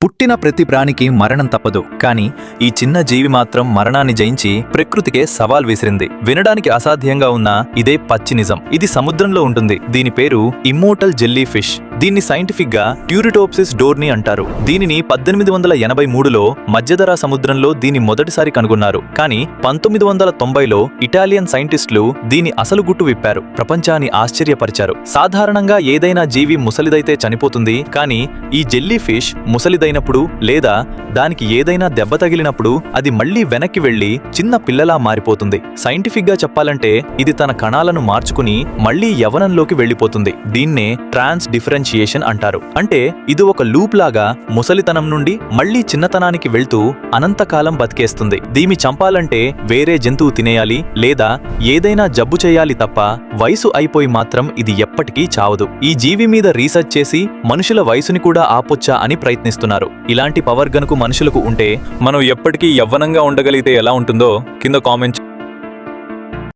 పుట్టిన ప్రతి ప్రాణికి మరణం తప్పదు, కానీ ఈ చిన్న జీవి మాత్రం మరణాన్ని జయించి ప్రకృతికే సవాల్ విసిరింది. వినడానికి అసాధ్యంగా ఉన్న ఇదే పచ్చి నిజం. ఇది సముద్రంలో ఉంటుంది. దీని పేరు ఇమ్మోర్టల్ జెల్లీ ఫిష్. దీన్ని సైంటిఫిక్ గా ట్యూరిటోప్సిస్ డోర్నీ అంటారు. దీనిని 1883లో మధ్యధరా సముద్రంలో దీన్ని మొదటిసారి కనుగొన్నారు. కానీ 1990లో ఇటాలియన్ సైంటిస్టులు దీని అసలు గుట్టు విప్పారు, ప్రపంచాన్ని ఆశ్చర్యపరిచారు. సాధారణంగా ఏదైనా జీవి ముసలిదైతే చనిపోతుంది, కానీ ఈ జెల్లీ ఫిష్ ముసలిదైనప్పుడు లేదా దానికి ఏదైనా దెబ్బ తగిలినప్పుడు అది మళ్లీ వెనక్కి వెళ్లి చిన్న పిల్లలా మారిపోతుంది. సైంటిఫిక్ గా చెప్పాలంటే ఇది తన కణాలను మార్చుకుని మళ్లీ యవ్వనంలోకి వెళ్లిపోతుంది. దీన్నే ట్రాన్స్ డిఫరెన్షియేషన్ అంటారు. అంటే ఇది ఒక లూప్ లాగా ముసలితనం నుండి మళ్లీ చిన్నతనానికి వెళ్తూ అనంతకాలం బతికేస్తుంది. దీన్ని చంపాలంటే వేరే జంతువు తినేయాలి లేదా ఏదైనా జబ్బు చేయాలి తప్ప వయసు అయిపోయి మాత్రం ఇది ఎప్పటికీ చావదు. ఈ జీవి మీద రీసెర్చ్ చేసి మనుషుల వయసుని కూడా ఆపొచ్చా అని ప్రయత్నిస్తున్నారు. ఇలాంటి పవర్ గనుక మనుషులకు ఉంటే మనం ఎప్పటికీ యవ్వనంగా ఉండగలిగితే ఎలా ఉంటుందో కింద కామెంట్